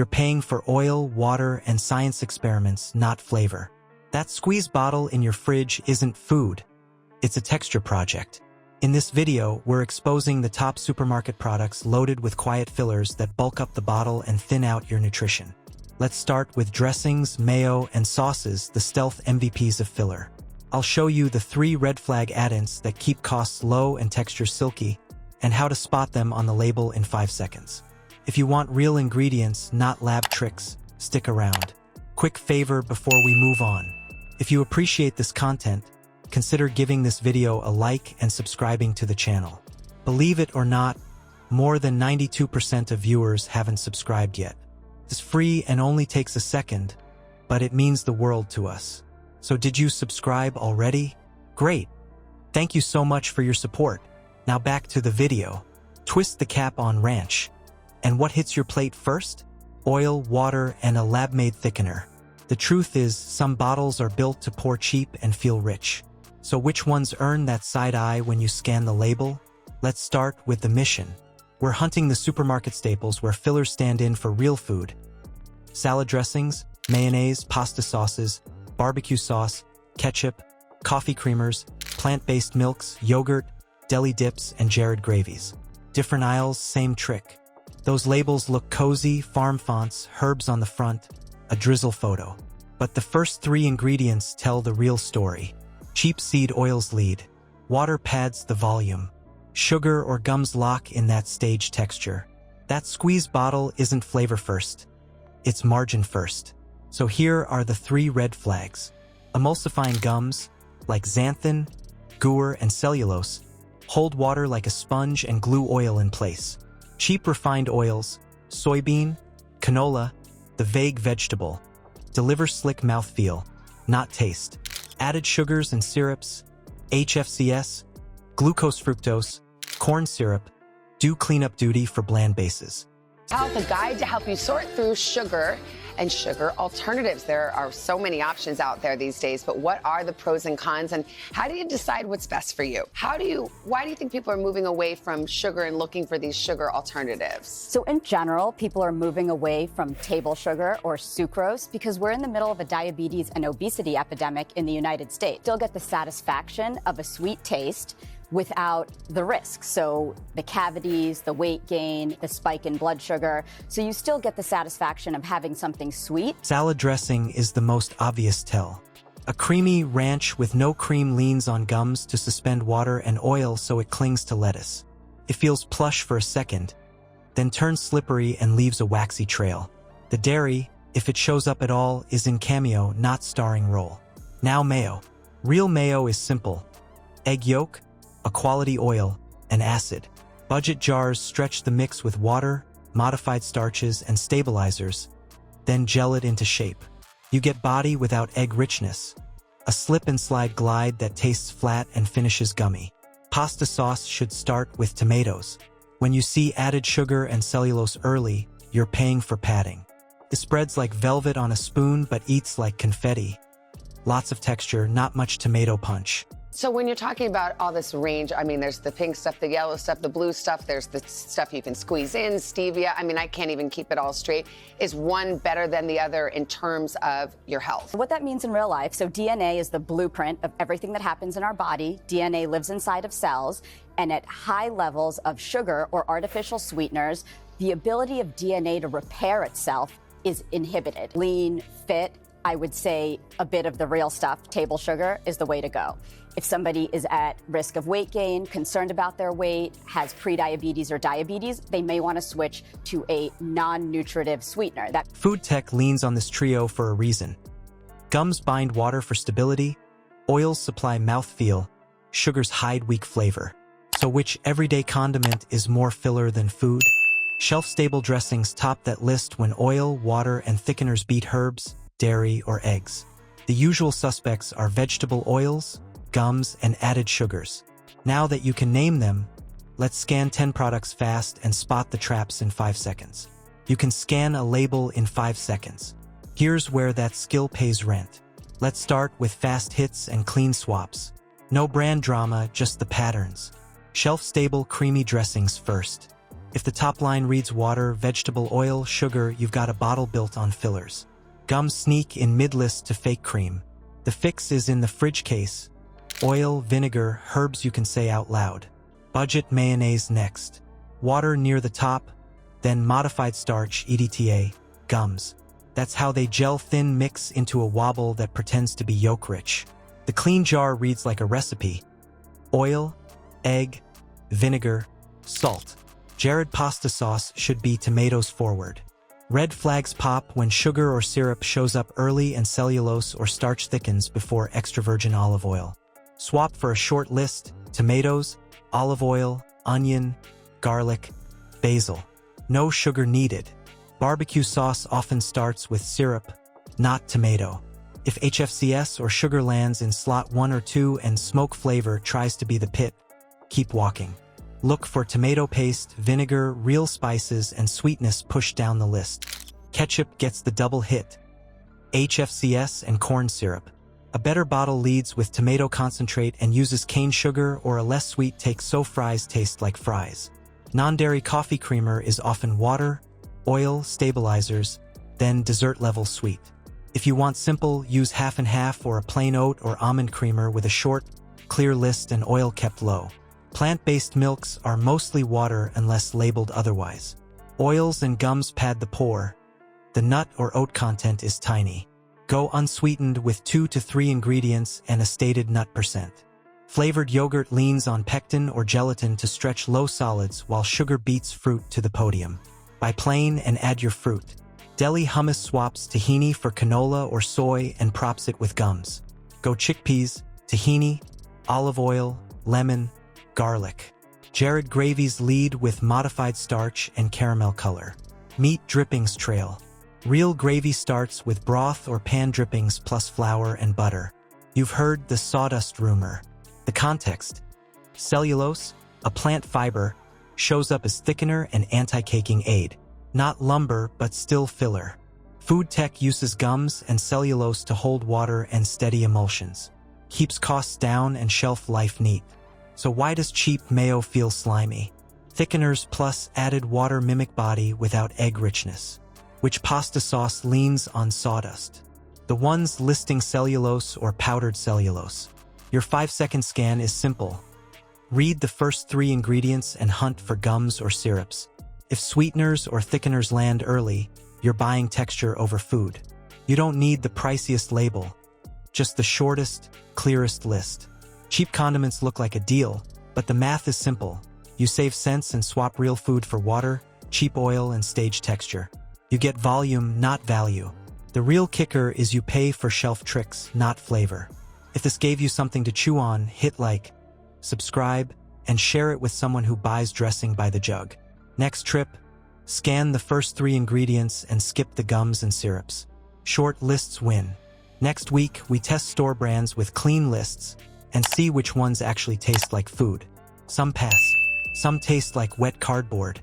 You're paying for oil, water, and science experiments, not flavor. That squeeze bottle in your fridge isn't food. It's a texture project. In this video, we're exposing the top supermarket products loaded with quiet fillers that bulk up the bottle and thin out your nutrition. Let's start with dressings, mayo, and sauces, the stealth MVPs of filler. I'll show you the 3 red flag add-ins that keep costs low and texture silky, and how to spot them on the label in 5 seconds. If you want real ingredients, not lab tricks, stick around. Quick favor before we move on. If you appreciate this content, consider giving this video a like and subscribing to the channel. Believe it or not, more than 92% of viewers haven't subscribed yet. It's free and only takes a second, but it means the world to us. So did you subscribe already? Great! Thank you so much for your support. Now back to the video. Twist the cap on ranch. And what hits your plate first? Oil, water, and a lab-made thickener. The truth is, some bottles are built to pour cheap and feel rich. So which ones earn that side eye when you scan the label? Let's start with the mission. We're hunting the supermarket staples where fillers stand in for real food. Salad dressings, mayonnaise, pasta sauces, barbecue sauce, ketchup, coffee creamers, plant-based milks, yogurt, deli dips, and Jared gravies. Different aisles, same trick. Those labels look cozy, farm fonts, herbs on the front, a drizzle photo. But the first 3 ingredients tell the real story. Cheap seed oils lead. Water pads the volume. Sugar or gums lock in that stage texture. That squeeze bottle isn't flavor first. It's margin first. So here are the 3 red flags. Emulsifying gums, like xanthan, guar, and cellulose, hold water like a sponge and glue oil in place. Cheap refined oils, soybean, canola, the vague vegetable, deliver slick mouthfeel, not taste. Added sugars and syrups, HFCS, glucose fructose, corn syrup, do cleanup duty for bland bases. Health, a guide to help you sort through sugar and sugar alternatives. There are so many options out there these days, but what are the pros and cons, and how do you decide what's best for you? Why do you think people are moving away from sugar and looking for these sugar alternatives? So in general, people are moving away from table sugar or sucrose because we're in the middle of a diabetes and obesity epidemic in the United States. Still get the satisfaction of a sweet taste without the risks. So the cavities, the weight gain, the spike in blood sugar. So you still get the satisfaction of having something sweet. Salad dressing is the most obvious tell. A creamy ranch with no cream leans on gums to suspend water and oil so it clings to lettuce. It feels plush for a second, then turns slippery and leaves a waxy trail. The dairy, if it shows up at all, is in cameo, not starring role. Now mayo. Real mayo is simple. Egg yolk, a quality oil, and acid. Budget jars stretch the mix with water, modified starches, and stabilizers, then gel it into shape. You get body without egg richness. A slip-and-slide glide that tastes flat and finishes gummy. Pasta sauce should start with tomatoes. When you see added sugar and cellulose early, you're paying for padding. It spreads like velvet on a spoon but eats like confetti. Lots of texture, not much tomato punch. So when you're talking about all this range, I mean, there's the pink stuff, the yellow stuff, the blue stuff, there's the stuff you can squeeze in, stevia. I mean, I can't even keep it all straight. Is one better than the other in terms of your health? What that means in real life, so DNA is the blueprint of everything that happens in our body. DNA lives inside of cells, and at high levels of sugar or artificial sweeteners, the ability of DNA to repair itself is inhibited. Lean, fit, I would say a bit of the real stuff, table sugar, is the way to go. If somebody is at risk of weight gain, concerned about their weight, has prediabetes or diabetes, they may want to switch to a non-nutritive sweetener. Food tech leans on this trio for a reason. Gums bind water for stability, oils supply mouthfeel, sugars hide weak flavor. So which everyday condiment is more filler than food? Shelf-stable dressings top that list when oil, water, and thickeners beat herbs, dairy, or eggs. The usual suspects are vegetable oils, gums, and added sugars. Now that you can name them, let's scan 10 products fast and spot the traps in 5 seconds. You can scan a label in 5 seconds. Here's where that skill pays rent. Let's start with fast hits and clean swaps. No brand drama, just the patterns. Shelf-stable creamy dressings first. If the top line reads water, vegetable oil, sugar, you've got a bottle built on fillers. Gums sneak in mid-list to fake cream. The fix is in the fridge case. Oil, vinegar, herbs you can say out loud. Budget mayonnaise next. Water near the top, then modified starch, EDTA, gums. That's how they gel thin mix into a wobble that pretends to be yolk-rich. The clean jar reads like a recipe. Oil, egg, vinegar, salt. Jared pasta sauce should be tomatoes forward. Red flags pop when sugar or syrup shows up early and cellulose or starch thickens before extra virgin olive oil. Swap for a short list: tomatoes, olive oil, onion, garlic, basil. No sugar needed. Barbecue sauce often starts with syrup, not tomato. If HFCS or sugar lands in slot 1 or 2 and smoke flavor tries to be the pit, keep walking. Look for tomato paste, vinegar, real spices, and sweetness pushed down the list. Ketchup gets the double hit. HFCS and corn syrup. A better bottle leads with tomato concentrate and uses cane sugar, or a less sweet take so fries taste like fries. Non-dairy coffee creamer is often water, oil, stabilizers, then dessert-level sweet. If you want simple, use half and half or a plain oat or almond creamer with a short, clear list and oil kept low. Plant-based milks are mostly water unless labeled otherwise. Oils and gums pad the pour. The nut or oat content is tiny. Go unsweetened with 2 to 3 ingredients and a stated nut percent. Flavored yogurt leans on pectin or gelatin to stretch low solids while sugar beats fruit to the podium. Buy plain and add your fruit. Deli hummus swaps tahini for canola or soy and props it with gums. Go chickpeas, tahini, olive oil, lemon, garlic. Jared gravies lead with modified starch and caramel color. Meat drippings trail. Real gravy starts with broth or pan drippings plus flour and butter. You've heard the sawdust rumor. The context: cellulose, a plant fiber, shows up as thickener and anti-caking aid. Not lumber, but still filler. Food tech uses gums and cellulose to hold water and steady emulsions. Keeps costs down and shelf life neat. So why does cheap mayo feel slimy? Thickeners plus added water mimic body without egg richness. Which pasta sauce leans on sawdust? The ones listing cellulose or powdered cellulose. Your 5-second scan is simple. Read the first 3 ingredients and hunt for gums or syrups. If sweeteners or thickeners land early, you're buying texture over food. You don't need the priciest label, just the shortest, clearest list. Cheap condiments look like a deal, but the math is simple. You save cents and swap real food for water, cheap oil, and stage texture. You get volume, not value. The real kicker is you pay for shelf tricks, not flavor. If this gave you something to chew on, hit like, subscribe, and share it with someone who buys dressing by the jug. Next trip, scan the first 3 ingredients and skip the gums and syrups. Short lists win. Next week, we test store brands with clean lists and see which ones actually taste like food. Some pass. Some taste like wet cardboard.